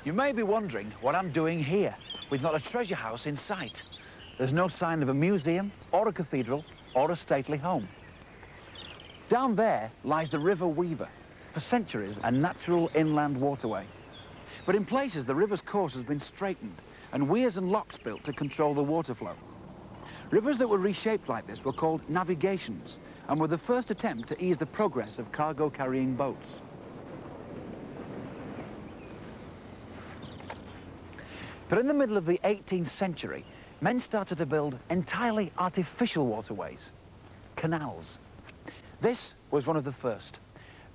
You may be wondering what I'm doing here, with not a treasure house in sight. There's no sign of a museum, or a cathedral, or a stately home. Down there lies the River Weaver, for centuries a natural inland waterway. But in places the river's course has been straightened, and weirs and locks built to control the water flow. Rivers that were reshaped like this were called navigations, and were the first attempt to ease the progress of cargo-carrying boats. But in the middle of the 18th century, men started to build entirely artificial waterways, canals. This was one of the first,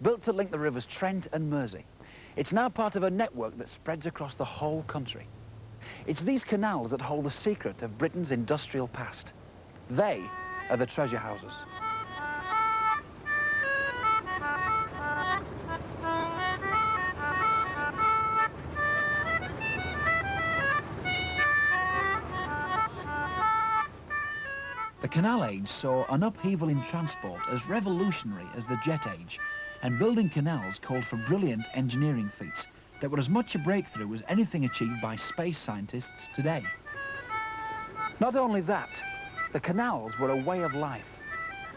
built to link the rivers Trent and Mersey. It's now part of a network that spreads across the whole country. It's these canals that hold the secret of Britain's industrial past. They are the treasure houses. The Canal Age saw an upheaval in transport as revolutionary as the Jet Age, and building canals called for brilliant engineering feats that were as much a breakthrough as anything achieved by space scientists today. Not only that, the canals were a way of life.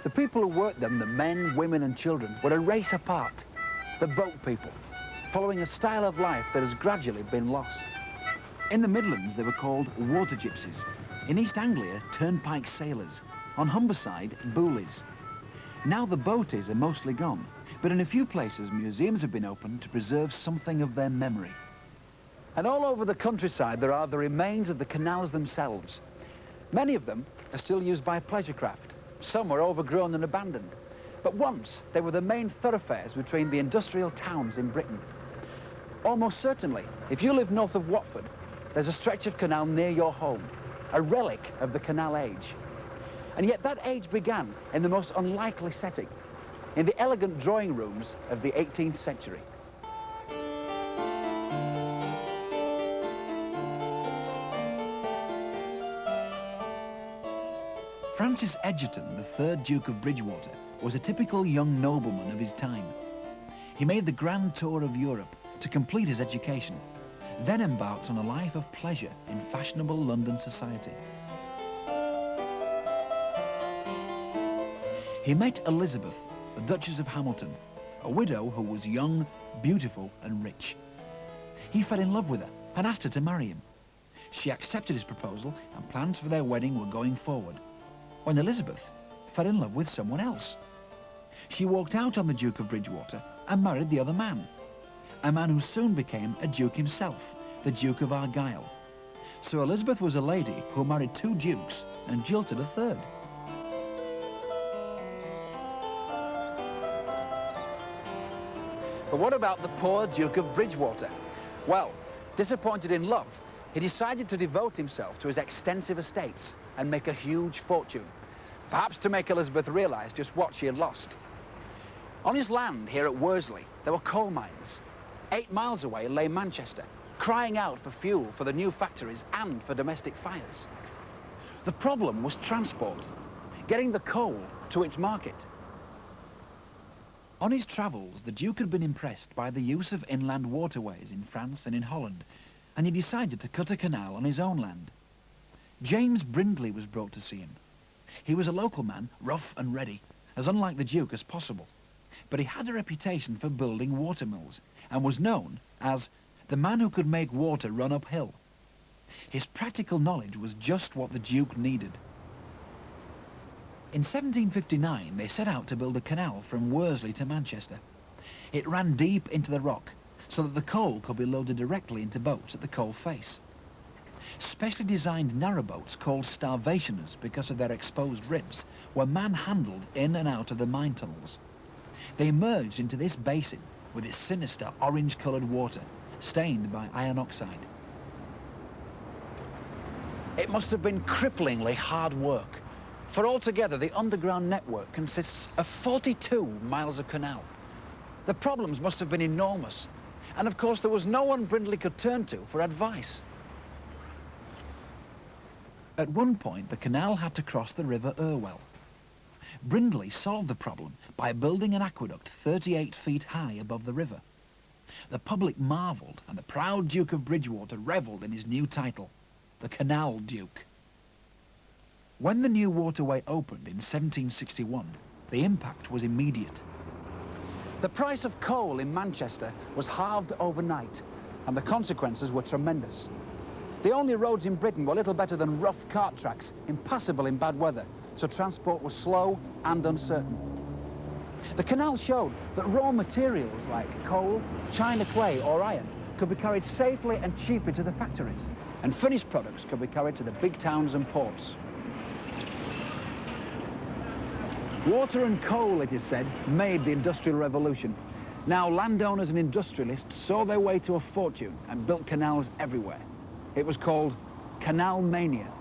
The people who worked them, the men, women and children, were a race apart, the boat people, following a style of life that has gradually been lost. In the Midlands, they were called water gypsies. In East Anglia, turnpike sailors. On Humberside, boolies. Now the boaties are mostly gone, but in a few places museums have been opened to preserve something of their memory. And all over the countryside there are the remains of the canals themselves. Many of them are still used by pleasure craft. Some are overgrown and abandoned. But once they were the main thoroughfares between the industrial towns in Britain. Almost certainly, if you live north of Watford, there's a stretch of canal near your home, a relic of the Canal Age. And yet that age began in the most unlikely setting, in the elegant drawing rooms of the 18th century. Francis Egerton, the third Duke of Bridgewater, was a typical young nobleman of his time. He made the grand tour of Europe to complete his education, then embarked on a life of pleasure in fashionable London society. He met Elizabeth, the Duchess of Hamilton, a widow who was young, beautiful and rich. He fell in love with her and asked her to marry him. She accepted his proposal and plans for their wedding were going forward, when Elizabeth fell in love with someone else. She walked out on the Duke of Bridgewater and married the other man, a man who soon became a duke himself, the Duke of Argyll. So Elizabeth was a lady who married two dukes and jilted a third. But what about the poor Duke of Bridgewater? Well, disappointed in love, he decided to devote himself to his extensive estates and make a huge fortune, perhaps to make Elizabeth realise just what she had lost. On his land here at Worsley, there were coal mines. 8 miles away lay Manchester, crying out for fuel for the new factories and for domestic fires. The problem was transport, getting the coal to its market. On his travels, the Duke had been impressed by the use of inland waterways in France and in Holland, and he decided to cut a canal on his own land. James Brindley was brought to see him. He was a local man, rough and ready, as unlike the Duke as possible. But he had a reputation for building watermills, and was known as the man who could make water run uphill. His practical knowledge was just what the Duke needed. In 1759, they set out to build a canal from Worsley to Manchester. It ran deep into the rock, so that the coal could be loaded directly into boats at the coal face. Specially designed narrowboats called starvationers because of their exposed ribs were manhandled in and out of the mine tunnels. They emerged into this basin with its sinister orange-coloured water, stained by iron oxide. It must have been cripplingly hard work, for altogether the underground network consists of 42 miles of canal. The problems must have been enormous, and of course there was no one Brindley could turn to for advice. At one point, the canal had to cross the River Irwell. Brindley solved the problem by building an aqueduct 38 feet high above the river. The public marvelled, and the proud Duke of Bridgewater revelled in his new title, the Canal Duke. When the new waterway opened in 1761, the impact was immediate. The price of coal in Manchester was halved overnight, and the consequences were tremendous. The only roads in Britain were little better than rough cart tracks, impassable in bad weather, so transport was slow and uncertain. The canal showed that raw materials like coal, china clay or iron could be carried safely and cheaply to the factories, and finished products could be carried to the big towns and ports. Water and coal, it is said, made the Industrial Revolution. Now landowners and industrialists saw their way to a fortune and built canals everywhere. It was called Canal Mania.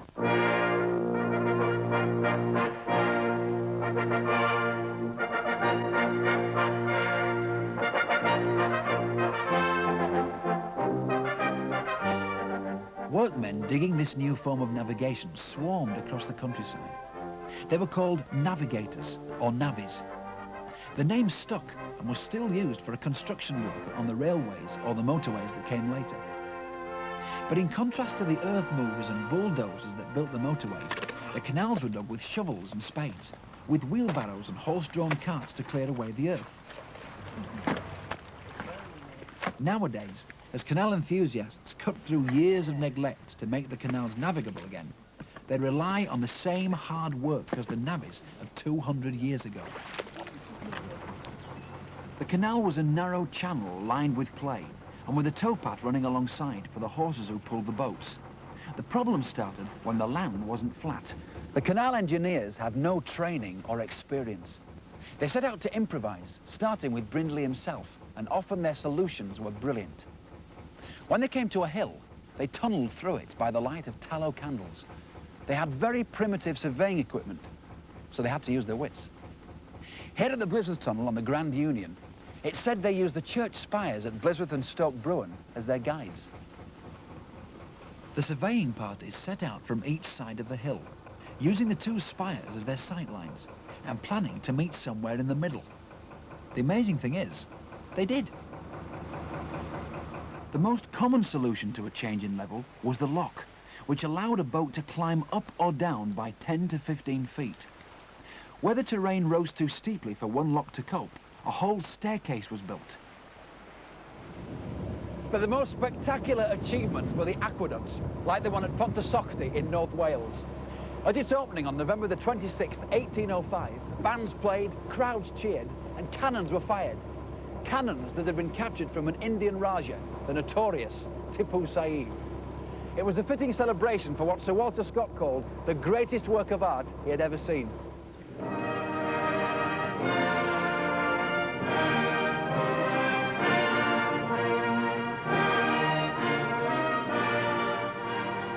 Workmen digging this new form of navigation swarmed across the countryside. They were called navigators, or navvies. The name stuck and was still used for a construction worker on the railways or the motorways that came later. But in contrast to the earth movers and bulldozers that built the motorways, the canals were dug with shovels and spades, with wheelbarrows and horse-drawn carts to clear away the earth. Nowadays, as canal enthusiasts cut through years of neglect to make the canals navigable again, they rely on the same hard work as the navvies of 200 years ago. The canal was a narrow channel lined with clay, and with a towpath running alongside for the horses who pulled the boats. The problem started when the land wasn't flat. The canal engineers had no training or experience. They set out to improvise, starting with Brindley himself, and often their solutions were brilliant. When they came to a hill, they tunneled through it by the light of tallow candles. They had very primitive surveying equipment, so they had to use their wits. Here at the Blisworth Tunnel on the Grand Union, it said they used the church spires at Blisworth and Stoke Bruin as their guides. The surveying parties set out from each side of the hill, using the two spires as their sight lines, and planning to meet somewhere in the middle. The amazing thing is, they did. The most common solution to a change in level was the lock, which allowed a boat to climb up or down by 10 to 15 feet. Where the terrain rose too steeply for one lock to cope, a whole staircase was built. But the most spectacular achievements were the aqueducts, like the one at Pontysochty in North Wales. At its opening on November the 26th, 1805, bands played, crowds cheered, and cannons were fired. Cannons that had been captured from an Indian Raja, the notorious Tipu Saib. It was a fitting celebration for what Sir Walter Scott called the greatest work of art he had ever seen.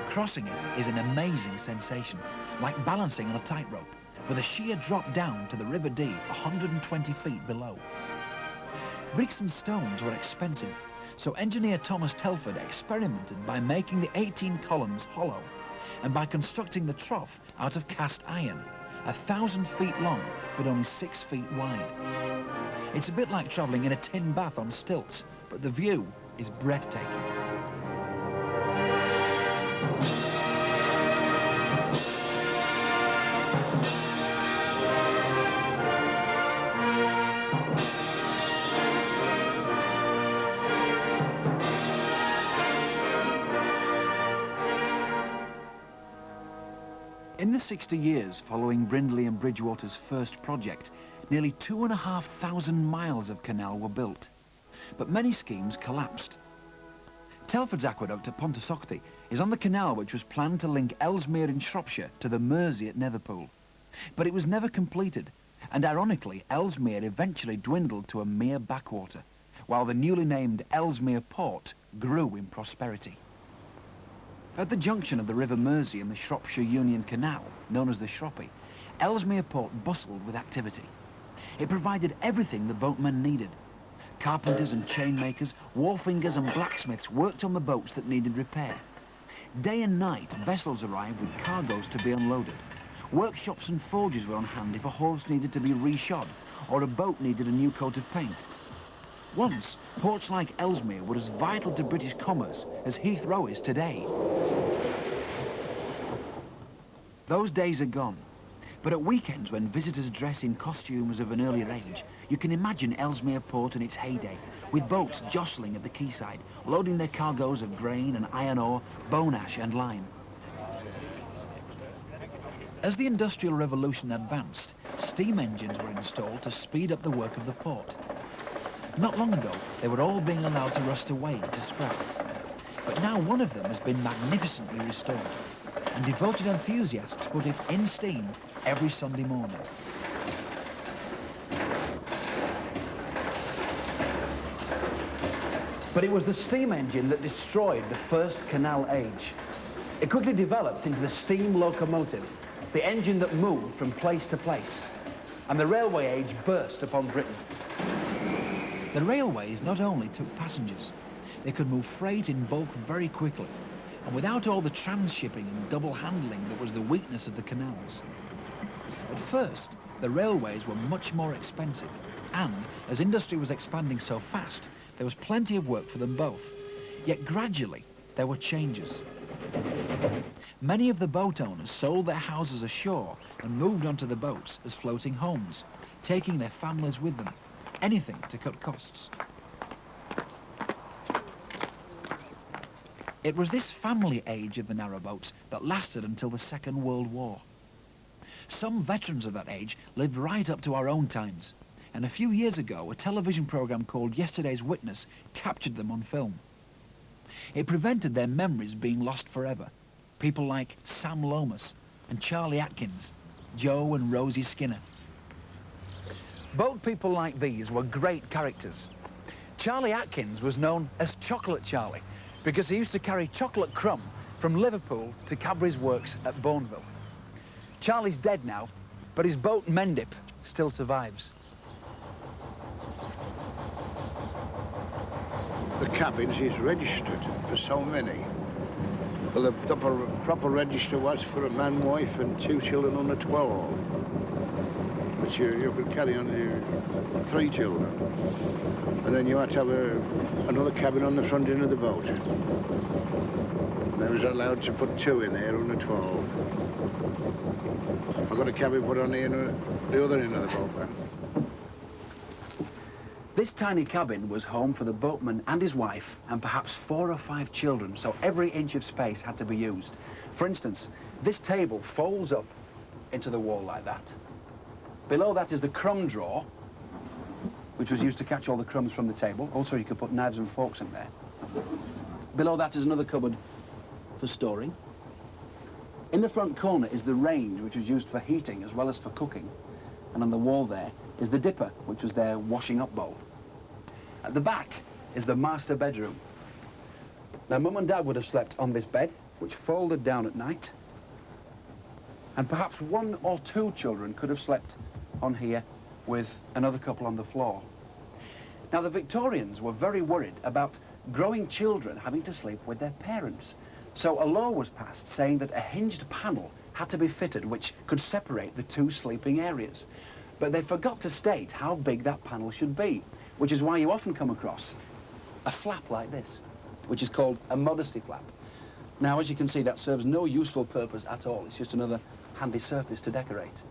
Crossing it is an amazing sensation, like balancing on a tightrope, with a sheer drop down to the River Dee 120 feet below. Bricks and stones were expensive, so engineer Thomas Telford experimented by making the 18 columns hollow and by constructing the trough out of cast iron, 1,000 feet long but only 6 feet wide. It's a bit like travelling in a tin bath on stilts, but the view is breathtaking. In the 60 years following Brindley and Bridgewater's first project, nearly 2,500 miles of canal were built, but many schemes collapsed. Telford's aqueduct at Pontysochty is on the canal which was planned to link Ellesmere in Shropshire to the Mersey at Netherpool. But it was never completed, and ironically, Ellesmere eventually dwindled to a mere backwater, while the newly named Ellesmere Port grew in prosperity. At the junction of the River Mersey and the Shropshire Union Canal, known as the Shroppy, Ellesmere Port bustled with activity. It provided everything the boatmen needed. Carpenters and chainmakers, wharfingers and blacksmiths worked on the boats that needed repair. Day and night, vessels arrived with cargoes to be unloaded. Workshops and forges were on hand if a horse needed to be reshod or a boat needed a new coat of paint. Once, ports like Ellesmere were as vital to British commerce as Heathrow is today. Those days are gone, but at weekends when visitors dress in costumes of an earlier age, you can imagine Ellesmere port in its heyday, with boats jostling at the quayside, loading their cargoes of grain and iron ore, bone ash and lime. As the Industrial Revolution advanced, steam engines were installed to speed up the work of the port. Not long ago, they were all being allowed to rust away into scrap. But now one of them has been magnificently restored, and devoted enthusiasts put it in steam every Sunday morning. But it was the steam engine that destroyed the first canal age. It quickly developed into the steam locomotive, the engine that moved from place to place, and the railway age burst upon Britain. The railways not only took passengers, they could move freight in bulk very quickly, and without all the transshipping and double handling that was the weakness of the canals. At first, the railways were much more expensive, and as industry was expanding so fast, there was plenty of work for them both. Yet gradually, there were changes. Many of the boat owners sold their houses ashore and moved onto the boats as floating homes, taking their families with them, anything to cut costs. It was this family age of the narrowboats that lasted until the Second World War. Some veterans of that age lived right up to our own times, and a few years ago a television programme called Yesterday's Witness captured them on film. It prevented their memories being lost forever. People like Sam Lomas and Charlie Atkins, Joe and Rosie Skinner. Boat people like these were great characters. Charlie Atkins was known as Chocolate Charlie because he used to carry chocolate crumb from Liverpool to Cadbury's works at Bourneville. Charlie's dead now, but his boat Mendip still survives. The cabins is registered for so many. Well, the proper register was for a man, wife and 2 children under 12. But you could carry on 3 children. And then you had to have another cabin on the front end of the boat. And I was allowed to put 2 in there under 12. I got a cabin put on the other end of the boat then. This tiny cabin was home for the boatman and his wife and perhaps 4 or 5 children, so every inch of space had to be used. For instance, this table folds up into the wall like that. Below that is the crumb drawer, which was used to catch all the crumbs from the table. Also, you could put knives and forks in there. Below that is another cupboard for storing. In the front corner is the range, which was used for heating as well as for cooking. And on the wall there is the dipper, which was their washing up bowl. At the back is the master bedroom. Now, Mum and Dad would have slept on this bed, which folded down at night. And perhaps 1 or 2 children could have slept on here with another couple on the floor. Now, the Victorians were very worried about growing children having to sleep with their parents. So a law was passed saying that a hinged panel had to be fitted which could separate the 2 sleeping areas. But they forgot to state how big that panel should be, which is why you often come across a flap like this, which is called a modesty flap. Now, as you can see, that serves no useful purpose at all. It's just another handy surface to decorate.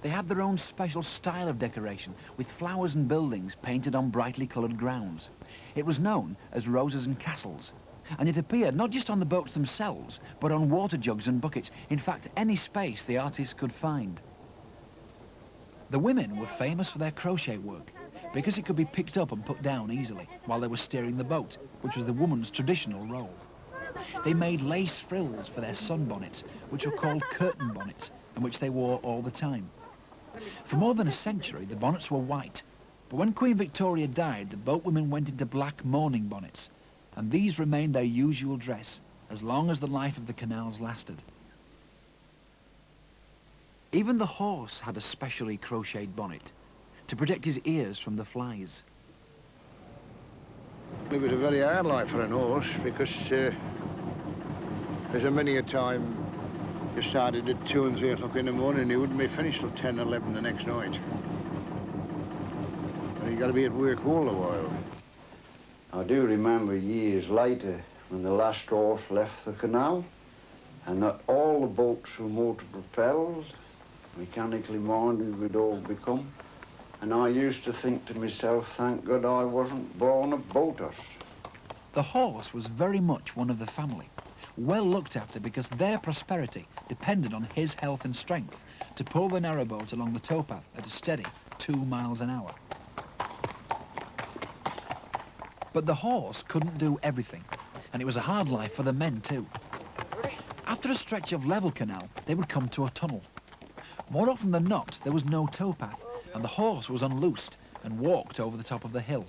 They had their own special style of decoration, with flowers and buildings painted on brightly coloured grounds. It was known as roses and castles, and it appeared not just on the boats themselves, but on water jugs and buckets. In fact, any space the artists could find. The women were famous for their crochet work, because it could be picked up and put down easily while they were steering the boat, which was the woman's traditional role. They made lace frills for their sunbonnets, which were called curtain bonnets, and which they wore all the time. For more than a century, the bonnets were white, but when Queen Victoria died, the boatwomen went into black mourning bonnets, and these remained their usual dress as long as the life of the canals lasted. Even the horse had a specially crocheted bonnet to protect his ears from the flies. It was a very hard life for an horse because there's a many a time you started at 2 and 3 o'clock in the morning and you wouldn't be finished till 10, 11 the next night. And you got to be at work all the while. I do remember years later when the last horse left the canal and that all the boats were motor propelled, mechanically minded we'd all become. And I used to think to myself, thank God I wasn't born a boater. The horse was very much one of the family, well looked after because their prosperity depended on his health and strength to pull the narrowboat along the towpath at a steady 2 miles an hour. But the horse couldn't do everything, and it was a hard life for the men too. After a stretch of level canal, they would come to a tunnel. More often than not, there was no towpath, and the horse was unloosed and walked over the top of the hill.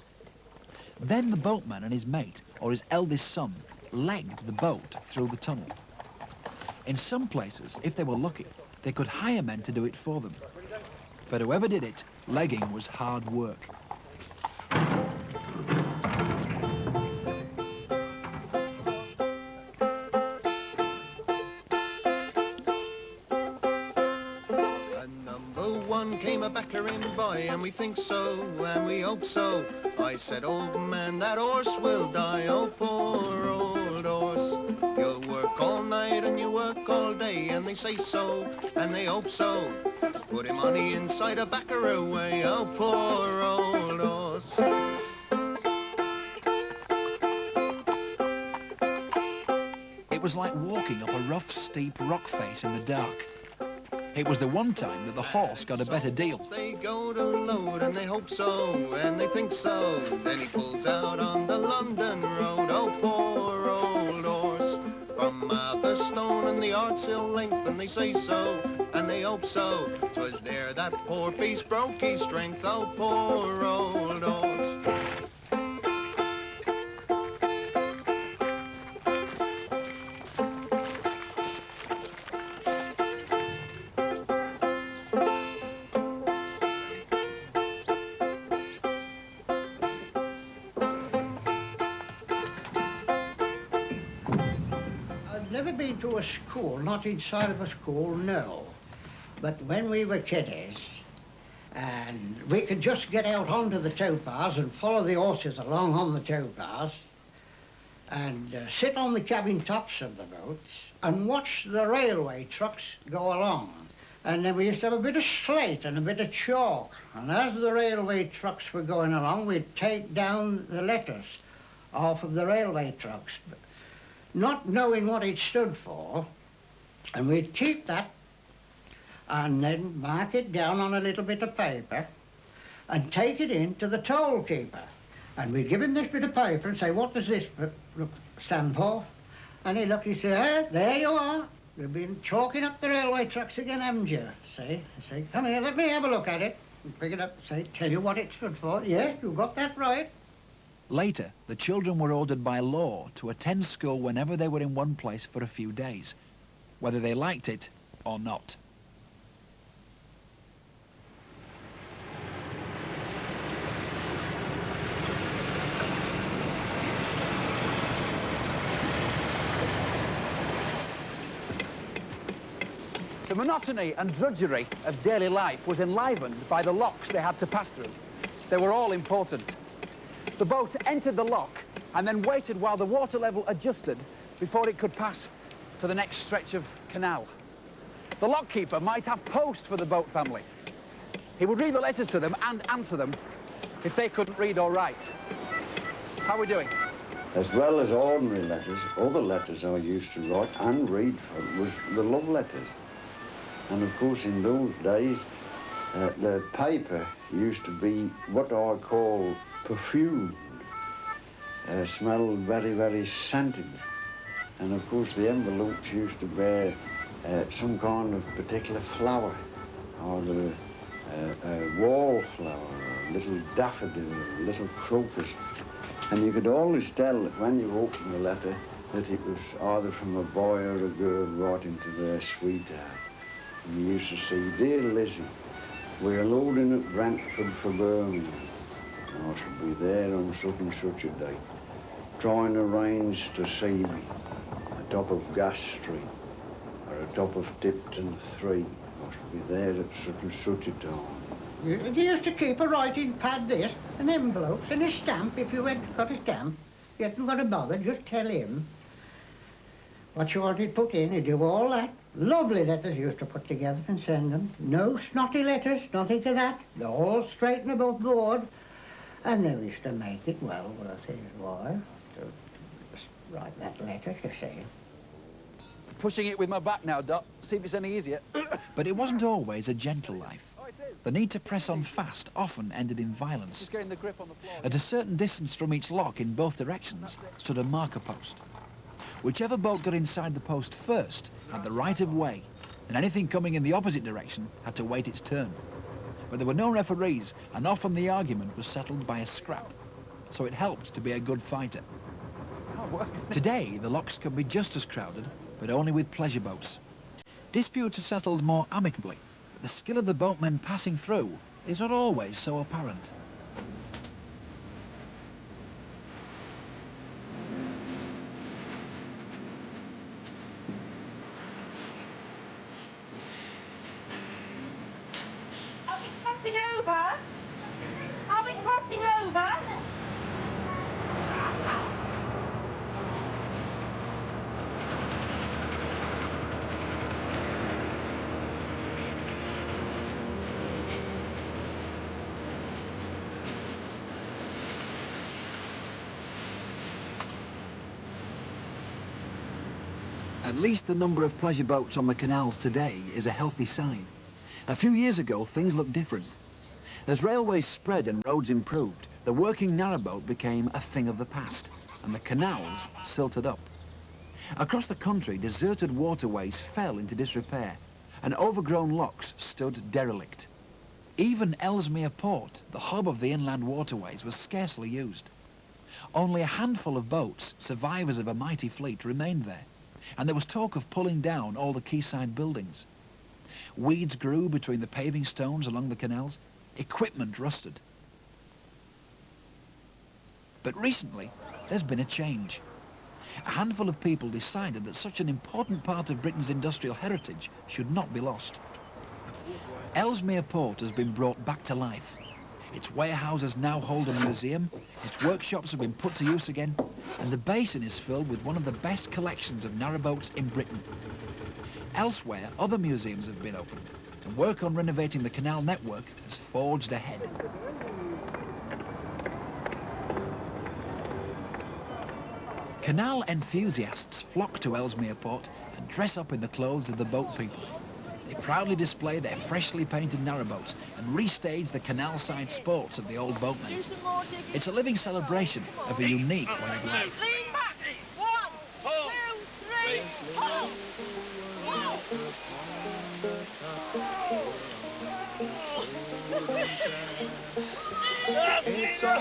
Then the boatman and his mate, or his eldest son, legged the boat through the tunnel. In some places, if they were lucky, they could hire men to do it for them. But whoever did it, legging was hard work. Came a backering by, and we think so, and we hope so. I said, old man, that horse will die, oh poor old horse. You'll work all night and you work all day, and they say so, and they hope so. Put him on the inside a backer way, oh poor old horse. It was like walking up a rough, steep rock face in the dark. It was the one time that the horse got a better deal. They go to load and they hope so, and they think so. Then he pulls out on the London road, oh poor old horse. From Atherstone and the Ardshill length, and they say so, and they hope so. 'Twas there that poor beast broke his strength, oh poor old horse. Never been to a school, not inside of a school, no. But when we were kiddies, and we could just get out onto the towpaths and follow the horses along on the towpaths and sit on the cabin tops of the boats and watch the railway trucks go along. And then we used to have a bit of slate and a bit of chalk. And as the railway trucks were going along, we'd take down the letters off of the railway trucks, not knowing what it stood for, and we'd keep that and then mark it down on a little bit of paper and take it in to the toll keeper. And we'd give him this bit of paper and say, what does this stand for? And he'd look, he'd say, there you are. You've been chalking up the railway trucks again, haven't you? Say, come here, let me have a look at it. And pick it up and say, tell you what it stood for. Yes, you got that right. Later, the children were ordered by law to attend school whenever they were in one place for a few days, whether they liked it or not. The monotony and drudgery of daily life was enlivened by the locks they had to pass through. They were all important. The boat entered the lock and then waited while the water level adjusted before it could pass to the next stretch of canal. The lockkeeper might have post for the boat family. He would read the letters to them and answer them if they couldn't read or write. How are we doing? As well as ordinary letters, other letters I used to write and read was the love letters. And of course in those days the paper used to be what I call perfumed, smelled very, very scented. And of course the envelopes used to bear some kind of particular flower, either a wallflower, or a little daffodil, or a little crocus. And you could always tell that when you opened the letter that it was either from a boy or a girl writing to their sweetheart. And you used to say, dear Lizzie, we're loading at Brentford for Birmingham. I shall be there on such and such a day. Try and arrange to see me atop of Gas Street or atop of Tipton 3. I shall be there at such and such a time. They used to keep a writing pad, this, an envelope, and a stamp. If you hadn't got a stamp, you hadn't got to bother, just tell him what you wanted put in. He'd do all that. Lovely letters used to put together and send them. No snotty letters, nothing of that. They're all straight and above board. And they used to make it well worth his while to just write that letter, you see. Pushing it with my back now, Doc. See if it's any easier. But it wasn't always a gentle life. The need to press on fast often ended in violence. Just getting the grip on the floor. At a certain distance from each lock in both directions stood a marker post. Whichever boat got inside the post first had the right of way, and anything coming in the opposite direction had to wait its turn. But there were no referees, and often the argument was settled by a scrap, so it helped to be a good fighter. Today, the locks can be just as crowded, but only with pleasure boats. Disputes are settled more amicably, but the skill of the boatmen passing through is not always so apparent. Are we crossing over? Are we crossing over? At least the number of pleasure boats on the canals today is a healthy sign. A few years ago, things looked different. As railways spread and roads improved, the working narrowboat became a thing of the past, and the canals silted up. Across the country, deserted waterways fell into disrepair, and overgrown locks stood derelict. Even Ellesmere port, the hub of the inland waterways, was scarcely used. Only a handful of boats, survivors of a mighty fleet, remained there, and there was talk of pulling down all the quayside buildings. Weeds grew between the paving stones along the canals. Equipment rusted. But recently, there's been a change. A handful of people decided that such an important part of Britain's industrial heritage should not be lost. Ellesmere Port has been brought back to life. Its warehouses now hold a museum, its workshops have been put to use again, and the basin is filled with one of the best collections of narrowboats in Britain. Elsewhere, other museums have been opened, and work on renovating the canal network has forged ahead. Canal enthusiasts flock to Ellesmere Port and dress up in the clothes of the boat people. They proudly display their freshly painted narrowboats and restage the canal-side sports of the old boatmen. It's a living celebration of a unique way of life. Lean back. 1, 2, 3, pull. It's all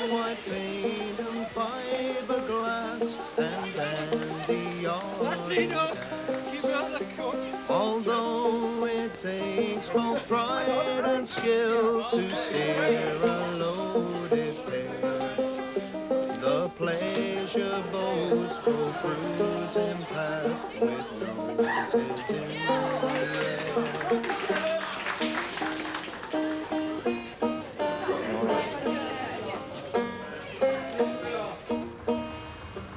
white paint and fiberglass and dandy yarn. Although it takes both pride and skill to steer a loaded pair, the pleasure boats go cruising past with noses in the air.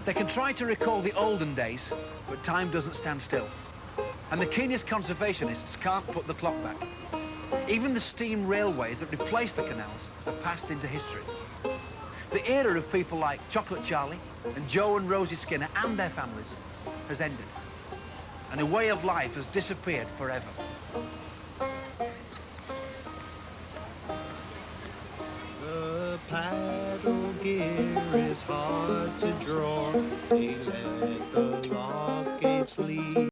They can try to recall the olden days, but time doesn't stand still. And the keenest conservationists can't put the clock back. Even the steam railways that replaced the canals have passed into history. The era of people like Chocolate Charlie and Joe and Rosie Skinner and their families has ended. And a way of life has disappeared forever. The paddle gear is hard to draw. They let the lock gates lead.